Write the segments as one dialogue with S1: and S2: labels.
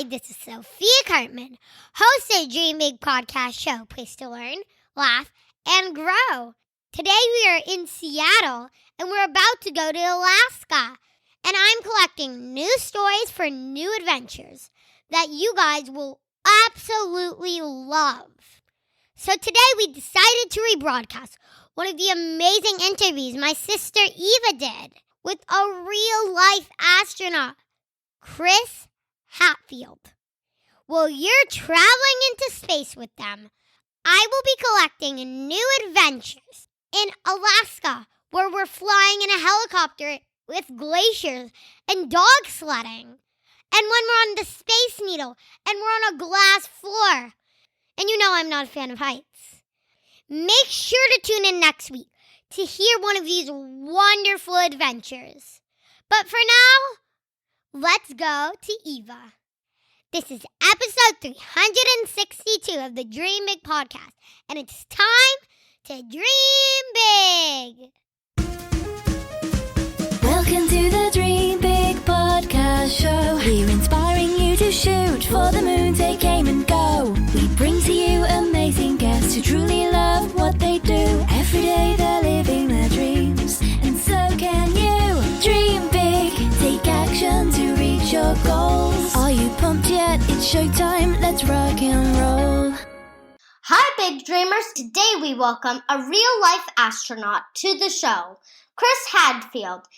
S1: Hi, this is Sophiakarpman, host of the Dream Big Podcast show, place to learn, laugh, and grow. Today we are in Seattle, and we're about to go to Alaska. And I'm collecting new stories for new adventures that you guys will absolutely love. So today we decided to rebroadcast one of the amazing interviews my sister Eva did with a real-life astronaut, Chris Hadfield. While you're traveling into space with them, I will be collecting new adventures in Alaska, where we're flying in a helicopter with glaciers and dog sledding. And when we're on the Space Needle and we're on a glass floor. And you know I'm not a fan of heights. Make sure to tune in next week to hear one of these wonderful adventures. But for now, let's go to Eva. This is episode 362 of the Dream Big Podcast, and it's time to dream big.
S2: Welcome to the Dream Big Podcast show. We're inspiring you to shoot for the moon, take aim and go. We bring to you amazing guests who truly love what they do. Every day they're living their dreams, and so can you. Dream big, take action to reach your goals. Are you pumped yet? It's showtime, let's rock and roll.
S1: Hi, big dreamers. Today we welcome a real-life astronaut to the show, Chris Hadfield.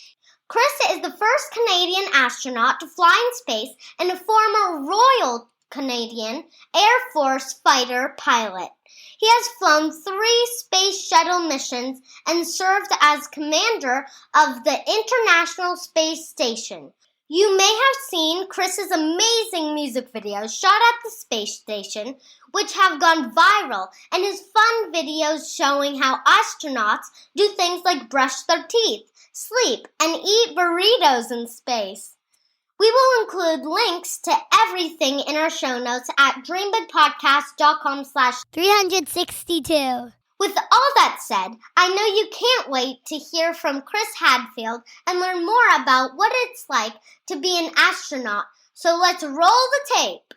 S1: Chris is the first Canadian astronaut to fly in space and a former Royal Canadian Air Force fighter pilot. He has flown 3 space shuttle missions and served as commander of the International Space Station. You may have seen Chris's amazing music videos shot at the space station, which have gone viral, and his fun videos showing how astronauts do things like brush their teeth, sleep, and eat burritos in space. We will include links to everything in our show notes at dreambigpodcast.com/362. With all that said, I know you can't wait to hear from Chris Hadfield and learn more about what it's like to be an astronaut. So let's roll the tape.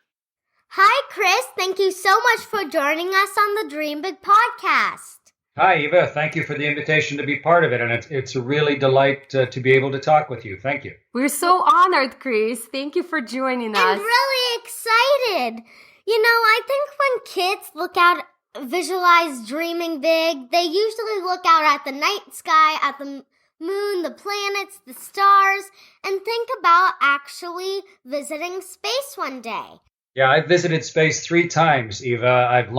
S1: Hi, Chris. Thank you so much for joining us on the Dream Big Podcast.
S3: Hi, Eva. Thank you for the invitation to be part of it, and it's a really delight to be able to talk with you. Thank you.
S4: We're so honored, Chris. Thank you for joining us.
S1: I'm really excited. You know, I think when kids visualize dreaming big, they usually look out at the night sky, at the moon, the planets, the stars, and think about actually visiting space one day.
S3: Yeah, I've visited space 3 times, Eva. I've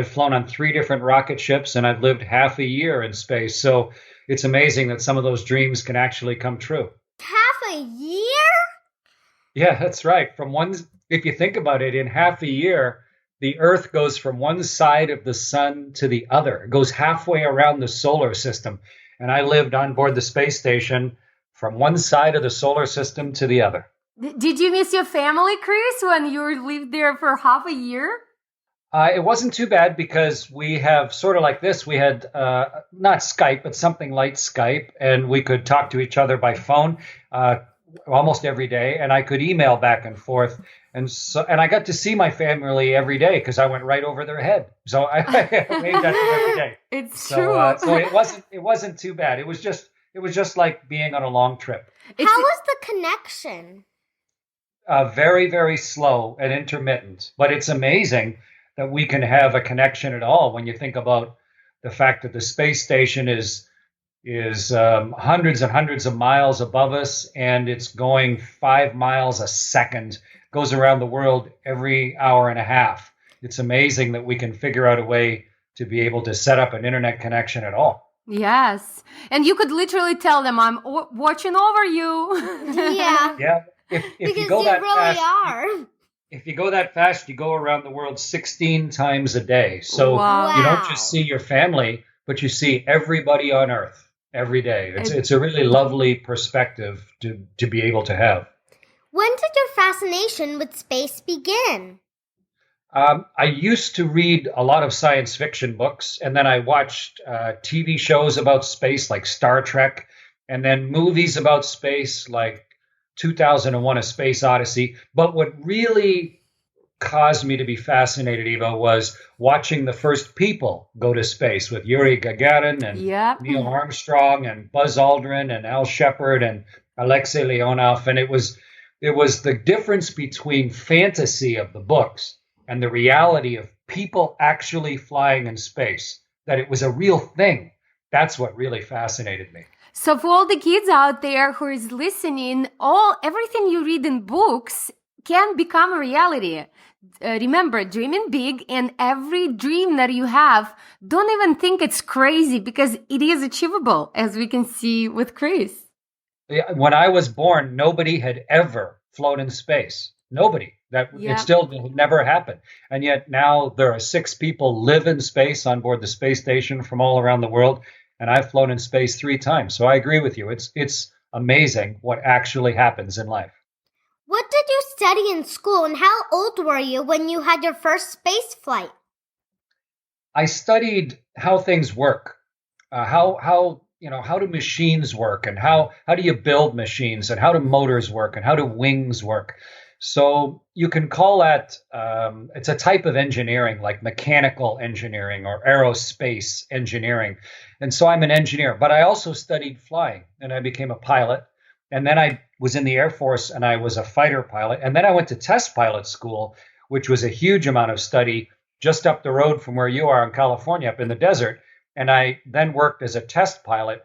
S3: flown on 3 different rocket ships, and I've lived half a year in space. So it's amazing that some of those dreams can actually come true.
S1: Half a year?
S3: Yeah, that's right. If you think about it, in half a year, the Earth goes from one side of the sun to the other. It goes halfway around the solar system. And I lived on board the space station from one side of the solar system to the other.
S4: Did you miss your family, Chris, when you lived there for half a year?
S3: It wasn't too bad because we have sort of like this. We had not Skype, but something like Skype, and we could talk to each other by phone almost every day, and I could email back and forth. And I got to see my family every day because I went right over their head. So I waved at them every day.
S4: It's true.
S3: So it wasn't too bad. It was just like being on a long trip.
S1: How was the connection?
S3: Very, very slow and intermittent. But it's amazing that we can have a connection at all when you think about the fact that the space station is hundreds and hundreds of miles above us, and it's going 5 miles a second, goes around the world every hour and a half. It's amazing that we can figure out a way to be able to set up an internet connection at all.
S4: Yes. And you could literally tell them, I'm watching over you.
S1: Yeah.
S3: Yeah. If you go that
S1: really
S3: fast,
S1: are.
S3: If you go that fast, you go around the world 16 times a day. So
S4: Wow.
S3: you don't just see your family, but you see everybody on Earth every day. It's a really lovely perspective to be able to have.
S1: When did your fascination with space begin?
S3: I used to read a lot of science fiction books, and then I watched TV shows about space like Star Trek, and then movies about space like 2001: A Space Odyssey. But what really caused me to be fascinated, Eva, was watching the first people go to space with Yuri Gagarin and Neil Armstrong and Buzz Aldrin and Al Shepard and Alexei Leonov. And it was the difference between fantasy of the books and the reality of people actually flying in space, that it was a real thing. That's what really fascinated me.
S4: So for all the kids out there who is listening, everything you read in books can become a reality. Remember, dreaming big, and every dream that you have, don't even think it's crazy, because it is achievable, as we can see with Chris.
S3: When I was born, nobody had ever flown in space. Nobody. It still never happened. And yet now there are 6 people live in space on board the space station from all around the world. And I've flown in space 3 times. So I agree with you. It's amazing what actually happens in life.
S1: What did you study in school, and how old were you when you had your first space flight?
S3: I studied how things work, how do machines work, and how do you build machines, and how do motors work, and how do wings work. So you can call that, it's a type of engineering, like mechanical engineering or aerospace engineering. And so I'm an engineer, but I also studied flying, and I became a pilot. And then I was in the Air Force, and I was a fighter pilot. And then I went to test pilot school, which was a huge amount of study just up the road from where you are in California, up in the desert. And I then worked as a test pilot.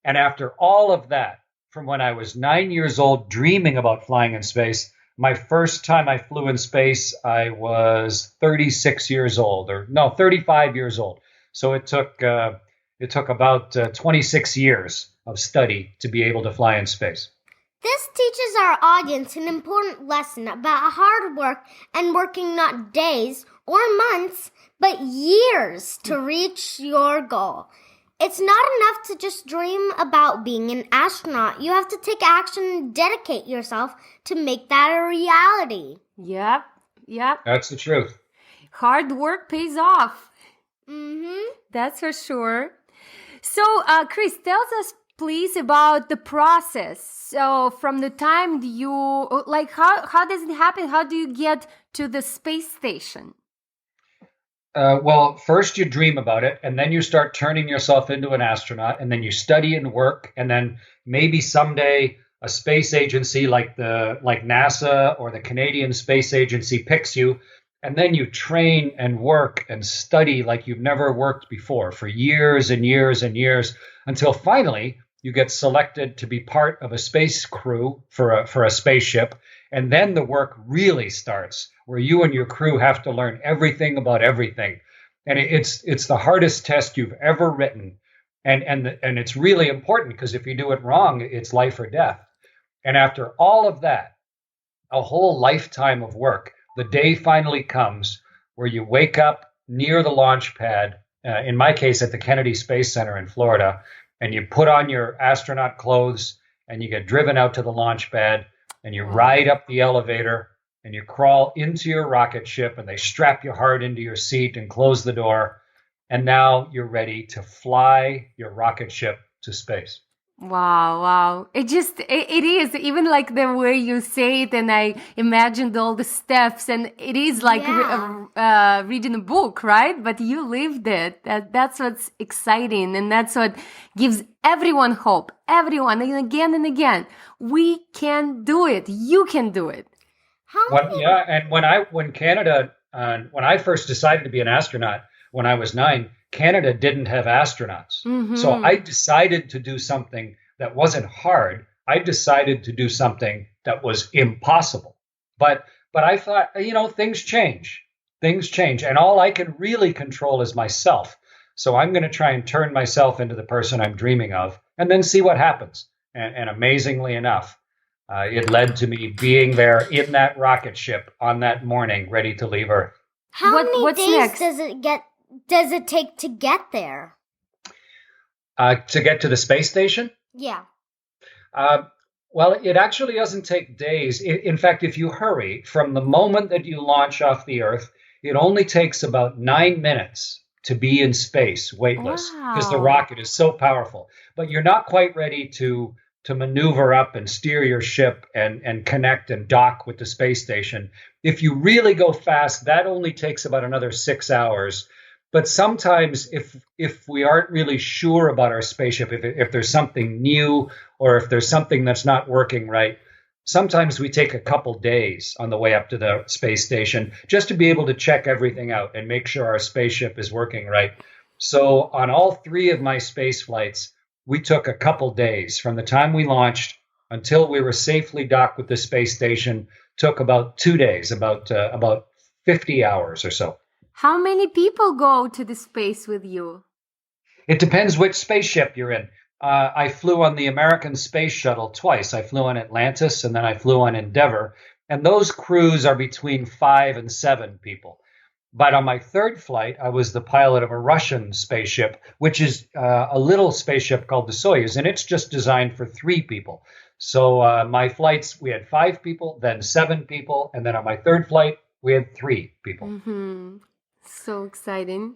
S3: And after all of that, from when I was 9 years old, dreaming about flying in space, my first time I flew in space, I was 35 years old. So it took about 26 years of study to be able to fly in space.
S1: This teaches our audience an important lesson about hard work and working not days or months, but years to reach your goal. It's not enough to just dream about being an astronaut. You have to take action and dedicate yourself to make that a reality.
S4: Yep.
S3: That's the truth.
S4: Hard work pays off.
S1: Mm-hmm.
S4: That's for sure. So, Chris, tell us please about the process. So from the time how does it happen? How do you get to the space station?
S3: Well, first you dream about it, and then you start turning yourself into an astronaut, and then you study and work, and then maybe someday a space agency like NASA or the Canadian Space Agency picks you, and then you train and work and study like you've never worked before for years and years and years, until finally you get selected to be part of a space crew for a spaceship. And then the work really starts, where you and your crew have to learn everything about everything. And it's the hardest test you've ever written. And it's really important, because if you do it wrong, it's life or death. And after all of that, a whole lifetime of work, the day finally comes where you wake up near the launch pad, in my case at the Kennedy Space Center in Florida, and you put on your astronaut clothes and you get driven out to the launch pad, and you ride up the elevator and you crawl into your rocket ship, and they strap you hard into your seat and close the door. And now you're ready to fly your rocket ship to space.
S4: Wow. It is even like the way you say it, and I imagined all the steps, and it is like reading a book, right? But you lived it. That's what's exciting, and that's what gives everyone hope. Everyone, and again, we can do it. You can do it.
S3: And when I first decided to be an astronaut when I was 9, Canada didn't have astronauts. Mm-hmm. So I decided to do something that wasn't hard. I decided to do something that was impossible. But I thought, things change. And all I can really control is myself. So I'm going to try and turn myself into the person I'm dreaming of, and then see what happens. And amazingly enough, it led to me being there in that rocket ship on that morning, ready to leave Earth.
S1: How many days does it take to get there?
S3: To get to the space station?
S1: Yeah.
S3: Well, it actually doesn't take days. In fact, if you hurry, from the moment that you launch off the Earth, it only takes about 9 minutes to be in space, weightless, because the rocket is so powerful. But you're not quite ready to to maneuver up and steer your ship and connect and dock with the space station. If you really go fast, that only takes about another 6 hours. But sometimes if we aren't really sure about our spaceship, if there's something new or if there's something that's not working right, sometimes we take a couple days on the way up to the space station just to be able to check everything out and make sure our spaceship is working right. So on all 3 of my space flights, we took a couple days from the time we launched until we were safely docked with the space station. Took about 2 days, about 50 hours or so.
S4: How many people go to the space with you?
S3: It depends which spaceship you're in. I flew on the American Space Shuttle twice. I flew on Atlantis and then I flew on Endeavour. And those crews are between 5 and 7 people. But on my 3rd flight, I was the pilot of a Russian spaceship, which is a little spaceship called the Soyuz, and it's just designed for 3 people. So my flights, we had 5 people, then 7 people, and then on my 3rd flight, we had 3 people.
S4: Mm-hmm. So exciting.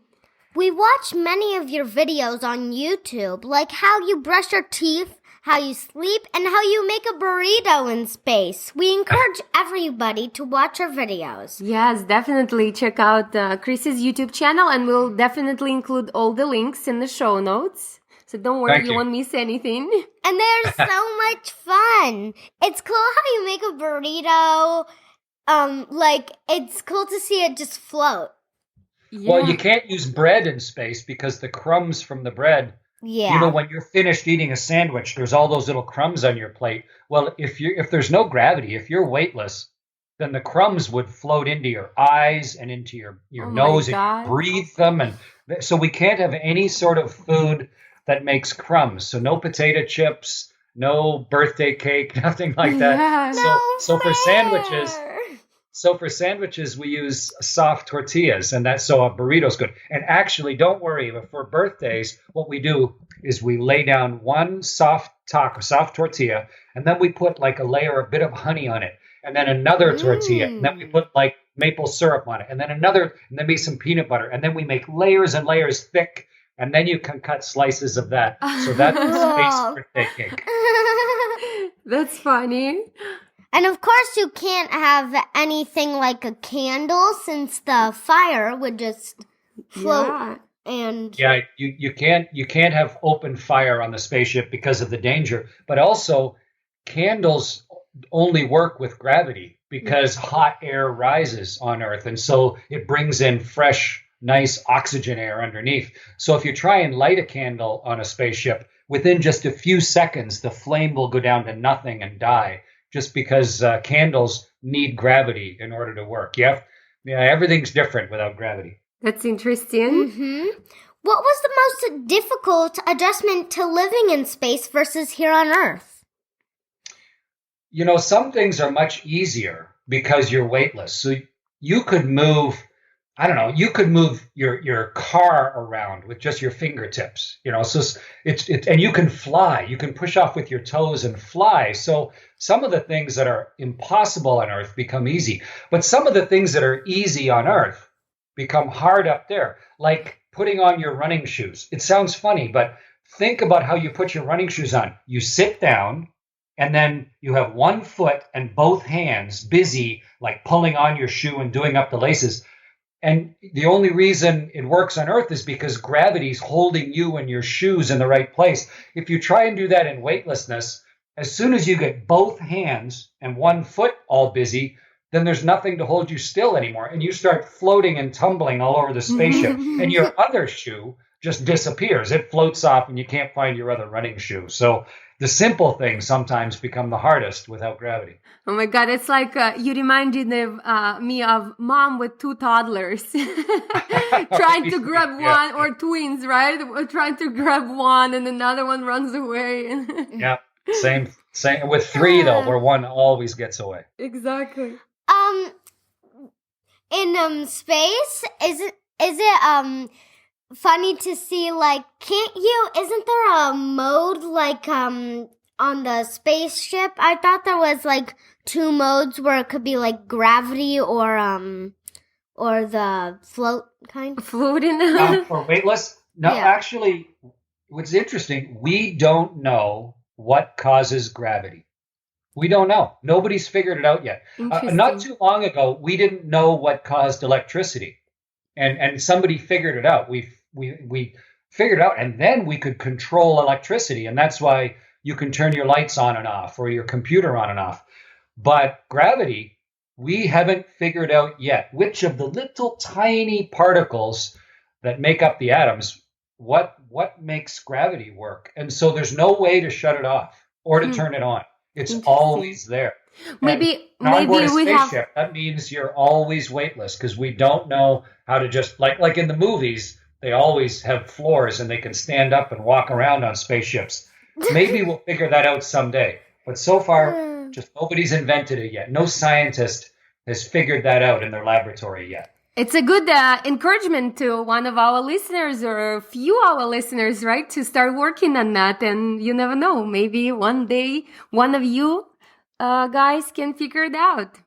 S1: We watch many of your videos on YouTube, like how you brush your teeth, how you sleep, and how you make a burrito in space. We encourage everybody to watch our videos.
S4: Yes, definitely check out Chris's YouTube channel, and we'll definitely include all the links in the show notes. So don't worry, you won't miss anything.
S1: And they're so much fun. It's cool how you make a burrito. It's cool to see it just float.
S4: Yeah.
S3: Well, you can't use bread in space because the crumbs from the bread, when you're finished eating a sandwich, there's all those little crumbs on your plate. Well, if there's no gravity, if you're weightless, then the crumbs would float into your eyes and into your nose, and you breathe them. And so we can't have any sort of food that makes crumbs. So no potato chips, no birthday cake, nothing like that.
S4: Yeah.
S3: So for sandwiches, we use soft tortillas, and so a burrito's good. And actually, don't worry, for birthdays, what we do is we lay down one soft tortilla, and then we put like a bit of honey on it, and then another tortilla, and then we put like maple syrup on it, and then another, and then maybe some peanut butter, and then we make layers and layers thick, and then you can cut slices of that. So that's space birthday cake.
S4: That's funny.
S1: And of course, you can't have anything like a candle since the fire would just float.
S4: Yeah.
S1: And
S3: you can't have open fire on the spaceship because of the danger. But also, candles only work with gravity because hot air rises on Earth, and so it brings in fresh, nice oxygen air underneath. So if you try and light a candle on a spaceship, within just a few seconds, the flame will go down to nothing and die. Just because candles need gravity in order to work. Everything's different without gravity.
S4: That's interesting.
S1: Mm-hmm. What was the most difficult adjustment to living in space versus here on Earth?
S3: Some things are much easier because you're weightless. So you could move, you could move your car around with just your fingertips, so and you can fly, you can push off with your toes and fly. So some of the things that are impossible on Earth become easy, but some of the things that are easy on Earth become hard up there, like putting on your running shoes. It sounds funny, but think about how you put your running shoes on. You sit down, and then you have one foot and both hands busy, like pulling on your shoe and doing up the laces. And the only reason it works on Earth is because gravity's holding you and your shoes in the right place. If you try and do that in weightlessness, as soon as you get both hands and one foot all busy, then there's nothing to hold you still anymore. And you start floating and tumbling all over the spaceship. And your other shoe just disappears. It floats off and you can't find your other running shoe. So the simple things sometimes become the hardest without gravity.
S4: Oh my God, it's like you reminded me of mom with 2 toddlers trying to grab one, or twins, right? Trying to grab one and another one runs away.
S3: Yeah, same. With 3 though, where one always gets away.
S4: Exactly.
S1: In space, is it funny to see, like, isn't there a mode like on the spaceship? I thought there was like 2 modes where it could be like gravity or the float kind.
S4: Floating.
S3: For weightless? No, Actually, what's interesting, we don't know what causes gravity. We don't know. Nobody's figured it out yet. Not too long ago, we didn't know what caused electricity, and somebody figured it out. We figured it out, and then we could control electricity, and that's why you can turn your lights on and off or your computer on and off. But gravity, we haven't figured out yet which of the little tiny particles that make up the atoms, what makes gravity work. And so there's no way to shut it off or to turn it on. It's always there.
S4: Maybe
S3: onboard a
S4: we
S3: spaceship, that means you're always weightless, because we don't know how to just, like in the movies, they always have floors and they can stand up and walk around on spaceships. Maybe we'll figure that out someday. But so far, just nobody's invented it yet. No scientist has figured that out in their laboratory yet.
S4: It's a good encouragement to one of our listeners or a few of our listeners, right, to start working on that. And you never know, maybe one day one of you guys can figure it out.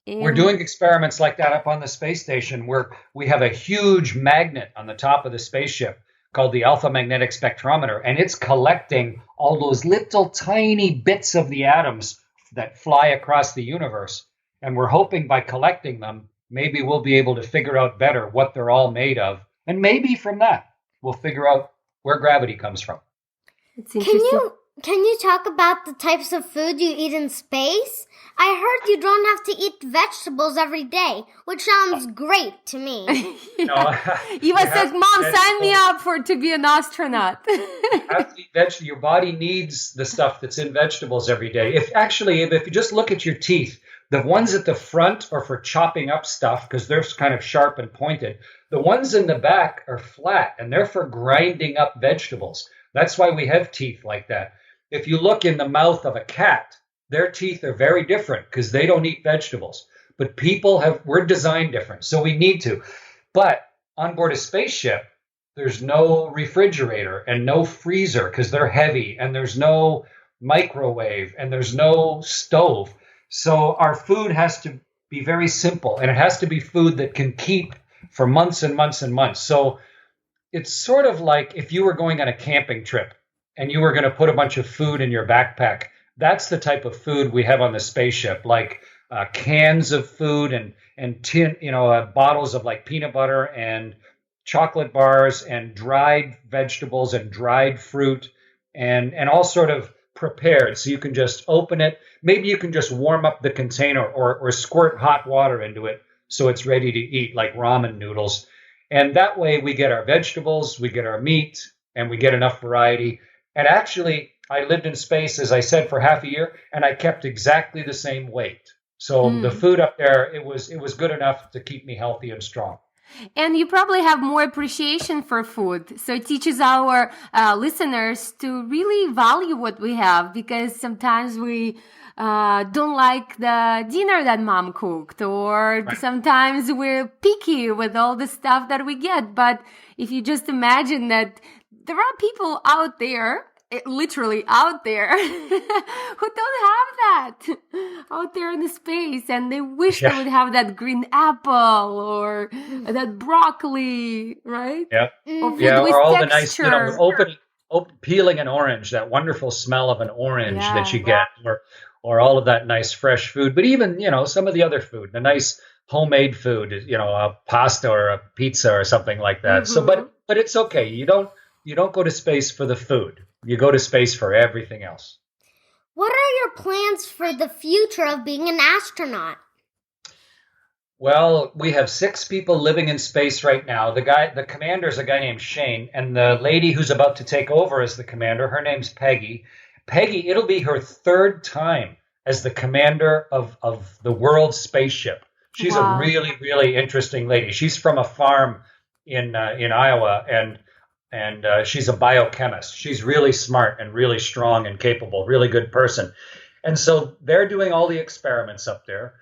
S4: And
S3: we're doing experiments like that up on the space station, where we have a huge magnet on the top of the spaceship called the alpha magnetic spectrometer, and it's collecting all those little tiny bits of the atoms that fly across the universe. And we're hoping by collecting them, maybe we'll be able to figure out better what they're all made of. And maybe from that, we'll figure out where gravity comes from.
S4: It's interesting.
S1: Can you talk about the types of food you eat in space? I heard you don't have to eat vegetables every day, which sounds great to me.
S4: Eva says, Mom, sign me up to be an astronaut.
S3: You have to eat vegetables. Your body needs the stuff that's in vegetables every day. If you just look at your teeth, the ones at the front are for chopping up stuff because they're kind of sharp and pointed. The ones in the back are flat, and they're for grinding up vegetables. That's why we have teeth like that. If you look in the mouth of a cat, their teeth are very different because they don't eat vegetables. But we're designed different, so we need to. But on board a spaceship, there's no refrigerator and no freezer because they're heavy, and there's no microwave, and there's no stove. So our food has to be very simple, and it has to be food that can keep for months and months and months. So it's sort of like if you were going on a camping trip and you were going to put a bunch of food in your backpack. That's the type of food we have on the spaceship, like cans of food and tin, bottles of like peanut butter and chocolate bars and dried vegetables and dried fruit and all sort of prepared. So you can just open it. Maybe you can just warm up the container or squirt hot water into it so it's ready to eat, like ramen noodles. And that way we get our vegetables, we get our meat, and we get enough variety. And actually, I lived in space, as I said, for half a year, and I kept exactly the same weight. So the food up there, it was good enough to keep me healthy and strong.
S4: And you probably have more appreciation for food. So it teaches our listeners to really value what we have, because sometimes we don't like the dinner that mom cooked, or sometimes we're picky with all the stuff that we get. But if you just imagine that there are people out there, literally out there, who don't have that out there in the space, and they wish they would have that green apple or that broccoli, right?
S3: Yeah, or all texture. The nice, peeling an orange, that wonderful smell of an orange that you get, or all of that nice fresh food. But even, some of the other food, the nice homemade food, a pasta or a pizza or something like that. So, but it's okay. You don't go to space for the food. You go to space for everything else.
S1: What are your plans for the future of being an astronaut?
S3: Well, we have 6 people living in space right now. The commander is a guy named Shane, and the lady who's about to take over as the commander, her name's Peggy. Peggy, it'll be her 3rd time as the commander of the world spaceship. She's a really, really interesting lady. She's from a farm in Iowa, and she's a biochemist. She's really smart and really strong and capable, really good person. And so they're doing all the experiments up there.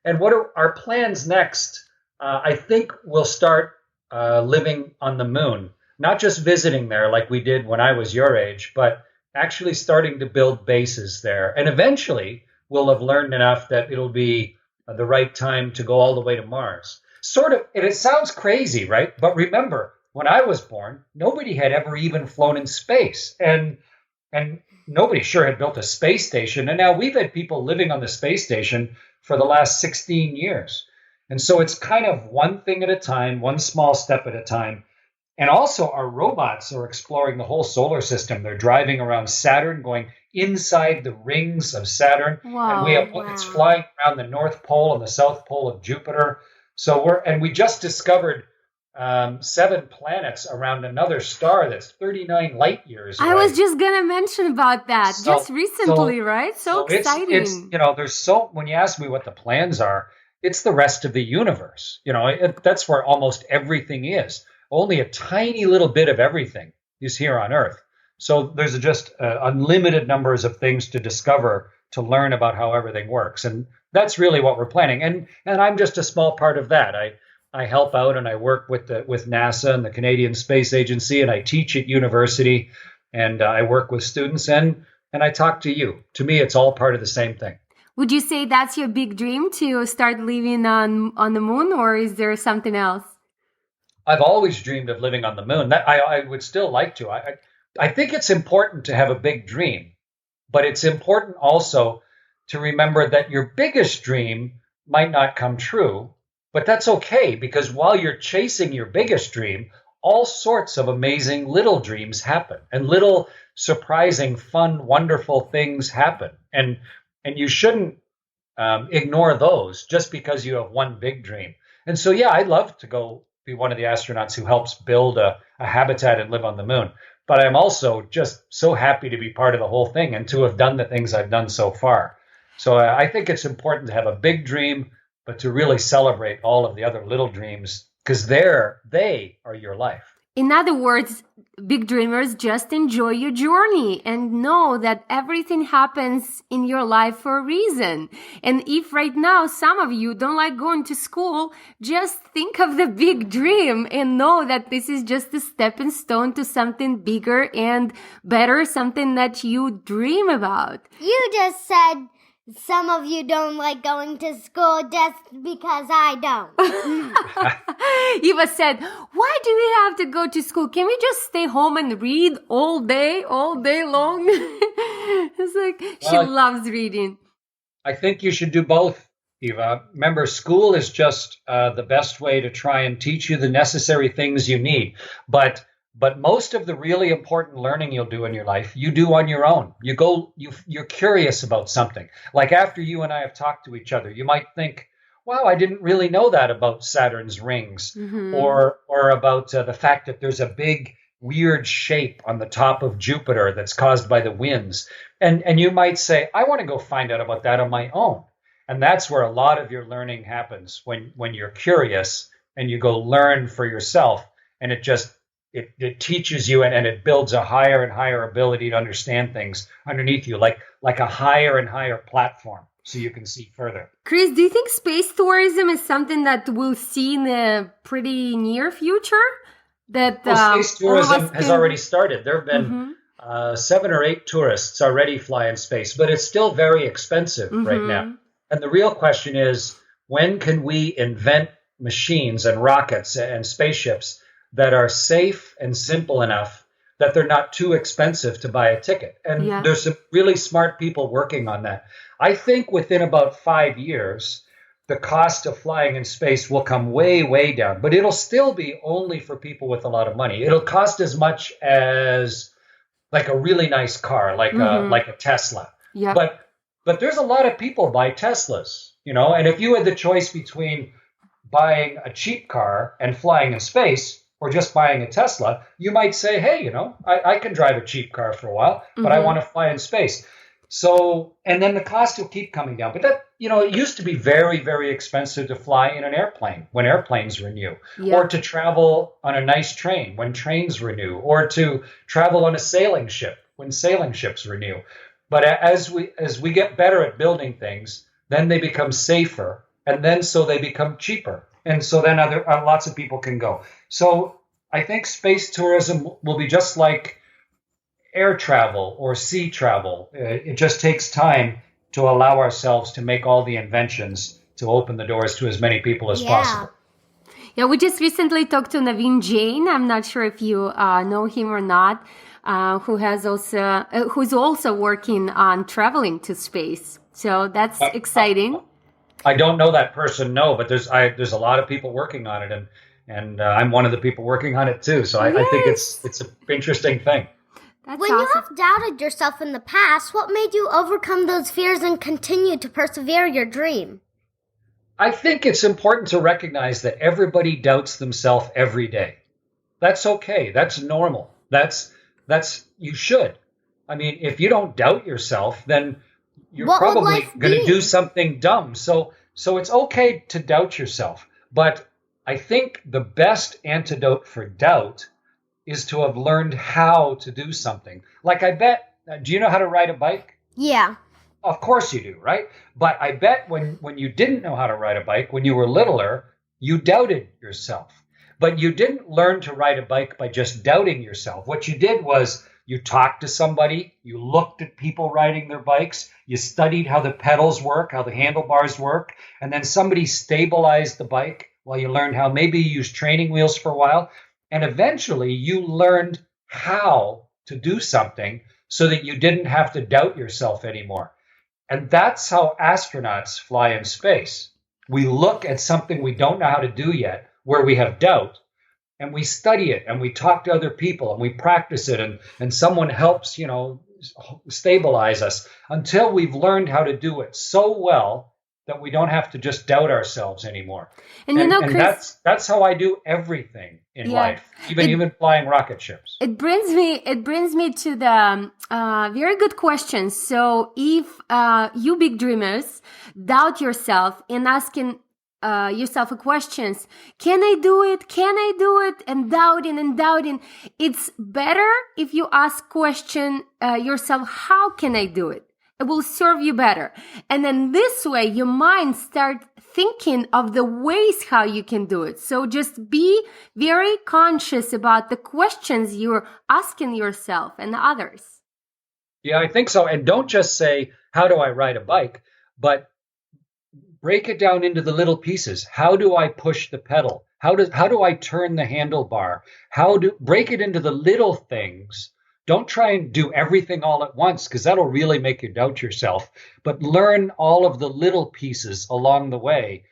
S3: And what are our plans next? I think we'll start living on the moon, not just visiting there like we did when I was your age, but actually starting to build bases there. And eventually we'll have learned enough that it'll be the right time to go all the way to Mars. Sort of, and it sounds crazy, right? But remember, when I was born, nobody had ever even flown in space. And nobody sure had built a space station. And now we've had people living on the space station for the last 16 years. And so it's kind of one thing at a time, one small step at a time. And also our robots are exploring the whole solar system. They're driving around Saturn, going inside the rings of Saturn.
S4: Wow,
S3: and it's flying around the North Pole and the South Pole of Jupiter. So we just discovered 7 planets around another star that's 39 light years away.
S4: I was just gonna mention about that just recently, right? So exciting.
S3: It's there's when you ask me what the plans are, it's the rest of the universe. That's where almost everything is. Only a tiny little bit of everything is here on Earth. So there's just unlimited numbers of things to discover, to learn about how everything works. And that's really what we're planning. And I'm just a small part of that. I help out and I work with NASA and the Canadian Space Agency, and I teach at university, and I work with students, and I talk to you. To me, it's all part of the same thing.
S4: Would you say that's your big dream, to start living on the moon, or is there something else?
S3: I've always dreamed of living on the moon. I would still like to. I think it's important to have a big dream, but it's important also to remember that your biggest dream might not come true, but that's okay, because while you're chasing your biggest dream, all sorts of amazing little dreams happen, and little surprising, fun, wonderful things happen. And you shouldn't ignore those just because you have one big dream. And so, yeah, I'd love to go be one of the astronauts who helps build a habitat and live on the moon. But I'm also just so happy to be part of the whole thing and to have done the things I've done so far. So I think it's important to have a big dream, but to really celebrate all of the other little dreams, because they are your life.
S4: In other words, big dreamers, just enjoy your journey and know that everything happens in your life for a reason. And if right now some of you don't like going to school, just think of the big dream and know that this is just a stepping stone to something bigger and better, something that you dream about.
S1: You just said some of you don't like going to school just because I don't.
S4: Eva said, why do we have to go to school? Can we just stay home and read all day long? It's like she loves reading.
S3: I think you should do both, Eva. Remember, school is just the best way to try and teach you the necessary things you need. But most of the really important learning you'll do in your life, you do on your own. You're curious about something. Like after you and I have talked to each other, you might think, wow, I didn't really know that about Saturn's rings,
S4: Mm-hmm.
S3: or about the fact that there's a big weird shape on the top of Jupiter that's caused by the winds. And you might say, I want to go find out about that on my own. And that's where a lot of your learning happens, when you're curious and you go learn for yourself, and it teaches you and it builds a higher and higher ability to understand things underneath you, like a higher and higher platform, so you can see further.
S4: Chris, do you think space tourism is something that we'll see in the pretty near future?
S3: Space tourism has already started. There have been 7 or 8 tourists already fly in space, but it's still very expensive right now. And the real question is, when can we invent machines and rockets and spaceships that are safe and simple enough that they're not too expensive to buy a ticket? And there's some really smart people working on that. I think within about 5 years, the cost of flying in space will come way, way down. But it'll still be only for people with a lot of money. It'll cost as much as like a really nice car, like a Tesla.
S4: Yeah.
S3: But there's a lot of people buy Teslas, and if you had the choice between buying a cheap car and flying in space, or just buying a Tesla, you might say, hey, I can drive a cheap car for a while, but I want to fly in space. So, and then the cost will keep coming down. But that, it used to be very, very expensive to fly in an airplane when airplanes were new, or to travel on a nice train when trains were new, or to travel on a sailing ship when sailing ships were new. But as we get better at building things, then they become safer, and then so they become cheaper. And so then lots of people can go. So I think space tourism will be just like air travel or sea travel. It just takes time to allow ourselves to make all the inventions to open the doors to as many people as possible.
S4: Yeah, we just recently talked to Naveen Jain. I'm not sure if you know him or not. who's also working on traveling to space. So that's exciting.
S3: I don't know that person, no, but there's a lot of people working on it, and I'm one of the people working on it too. So I think it's an interesting thing.
S4: That's
S1: when
S4: awesome.
S1: you have doubted yourself in the past, what made you overcome those fears and continue to persevere your dream?
S3: I think it's important to recognize that everybody doubts themselves every day. That's okay. That's normal. That's you should. I mean, if you don't doubt yourself, then you're probably going to do something dumb. So it's okay to doubt yourself. But I think the best antidote for doubt is to have learned how to do something. Like I bet, do you know how to ride a bike?
S1: Yeah.
S3: Of course you do, right? But I bet when you didn't know how to ride a bike, when you were littler, you doubted yourself. But you didn't learn to ride a bike by just doubting yourself. What you did was you talked to somebody, you looked at people riding their bikes, you studied how the pedals work, how the handlebars work, and then somebody stabilized the bike while you learned how. Maybe you used training wheels for a while. And eventually you learned how to do something so that you didn't have to doubt yourself anymore. And that's how astronauts fly in space. We look at something we don't know how to do yet, where we have doubt, and we study it, and we talk to other people, and we practice it, and someone helps, stabilize us until we've learned how to do it so well that we don't have to just doubt ourselves anymore.
S4: And Chris,
S3: that's how I do everything in life, even flying rocket ships.
S4: It brings me to the very good question. So if you big dreamers doubt yourself in asking yourself questions, can I do it? Can I do it? And doubting. It's better if you ask question yourself, how can I do it? It will serve you better. And then this way, your mind start thinking of the ways how you can do it. So just be very conscious about the questions you're asking yourself and others.
S3: Yeah, I think so. And don't just say, how do I ride a bike? But break it down into the little pieces. How do I push the pedal? How do I turn the handlebar? Break it into the little things. Don't try and do everything all at once, because that'll really make you doubt yourself. But learn all of the little pieces along the way.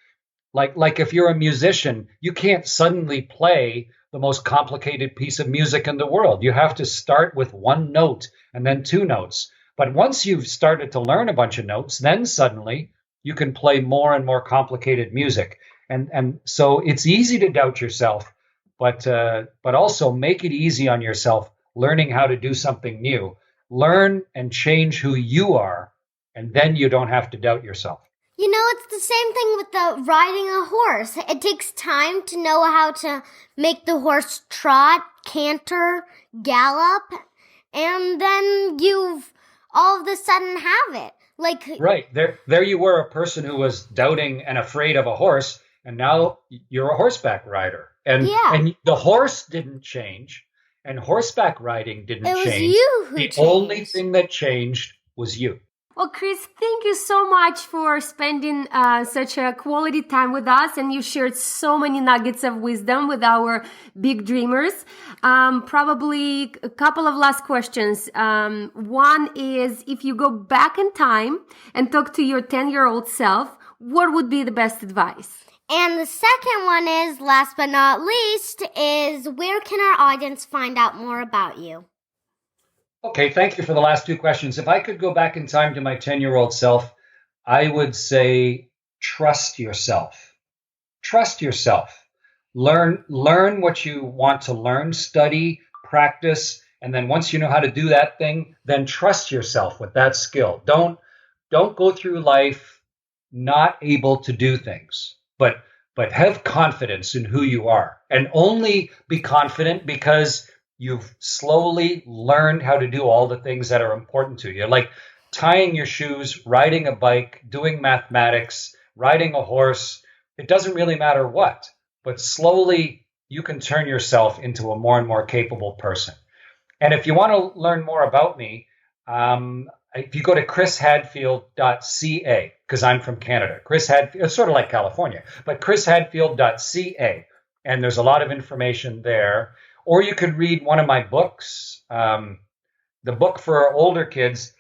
S3: Like if you're a musician, you can't suddenly play the most complicated piece of music in the world. You have to start with one note and then two notes. But once you've started to learn a bunch of notes, then suddenly you can play more and more complicated music. And so it's easy to doubt yourself, but also make it easy on yourself. Learning how to do something new. Learn and change who you are, and then you don't have to doubt yourself.
S1: It's the same thing with the riding a horse. It takes time to know how to make the horse trot, canter, gallop, and then you've all of a sudden have it.
S3: Right. There you were, a person who was doubting and afraid of a horse, and now you're a horseback rider. And the horse didn't change. And horseback riding didn't change. It was you who changed. The only thing that changed was you.
S4: Well, Chris, thank you so much for spending such a quality time with us. And you shared so many nuggets of wisdom with our big dreamers. Probably a couple of last questions. One is, if you go back in time and talk to your 10-year-old self, what would be the best advice?
S1: And the second one is, last but not least, is where can our audience find out more about you?
S3: Okay, thank you for the last two questions. If I could go back in time to my 10-year-old self, I would say trust yourself. Trust yourself. Learn what you want to learn, study, practice, and then once you know how to do that thing, then trust yourself with that skill. Don't go through life not able to do things. But have confidence in who you are, and only be confident because you've slowly learned how to do all the things that are important to you, like tying your shoes, riding a bike, doing mathematics, riding a horse. It doesn't really matter what, but slowly you can turn yourself into a more and more capable person. And if you want to learn more about me, if you go to chrishadfield.ca, because I'm from Canada, Chris Hadfield, it's sort of like California, but chrishadfield.ca, and there's a lot of information there. Or you could read one of my books. the book for our older kids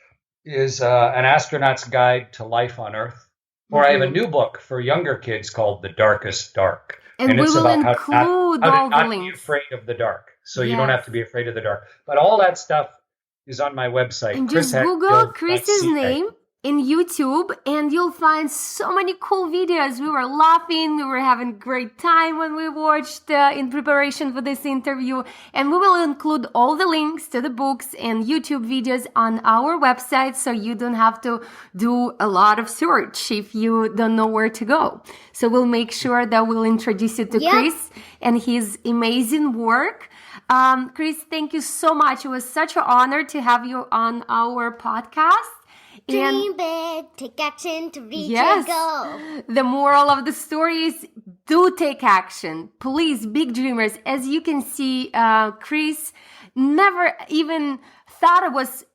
S3: is An Astronaut's Guide to Life on Earth. Or I have a new book for younger kids called The Darkest Dark.
S4: And we
S3: it's
S4: will
S3: about
S4: include
S3: how
S4: all
S3: to
S4: the
S3: not be
S4: links.
S3: afraid of the dark. So you don't have to be afraid of the dark. But all that stuff is on my website.
S4: And just Google Chris's name in YouTube and you'll find so many cool videos. We were laughing. We were having a great time when we watched in preparation for this interview. And we will include all the links to the books and YouTube videos on our website so you don't have to do a lot of search if you don't know where to go. So we'll make sure that we'll introduce you to Chris and his amazing work. Chris, thank you so much. It was such an honor to have you on our podcast.
S1: Dream big, take action to reach your goal.
S4: The moral of the story is do take action. Please, big dreamers. As you can see, Chris never even thought it was,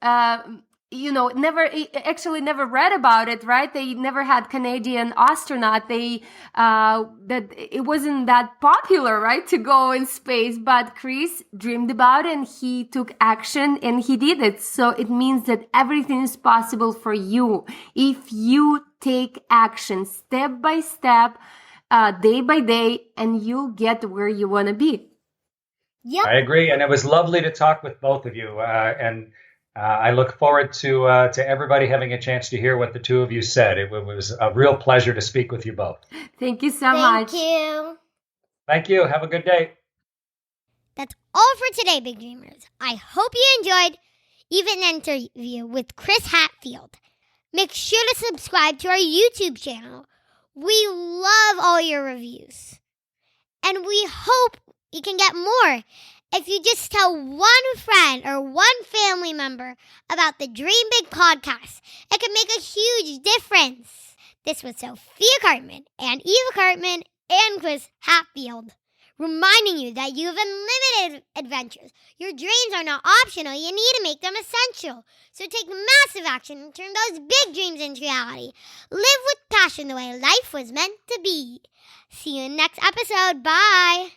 S4: never read about it, right? They never had Canadian astronaut. That it wasn't that popular, right? To go in space, but Chris dreamed about it and he took action and he did it. So it means that everything is possible for you if you take action step by step, day by day, and you'll get where you want to be.
S1: Yep.
S3: I agree. And it was lovely to talk with both of you. I look forward to everybody having a chance to hear what the two of you said. It was a real pleasure to speak with you both.
S4: Thank you so much.
S1: Thank you.
S3: Thank you. Have a good day.
S1: That's all for today, Big Dreamers. I hope you enjoyed Eva's interview with Chris Hadfield. Make sure to subscribe to our YouTube channel. We love all your reviews. And we hope you can get more if you just tell one friend or one family member about the Dream Big podcast. It can make a huge difference. This was Sophiakarpman and Eva Karpman and Chris Hadfield, reminding you that you have unlimited adventures. Your dreams are not optional. You need to make them essential. So take massive action and turn those big dreams into reality. Live with passion the way life was meant to be. See you in the next episode. Bye.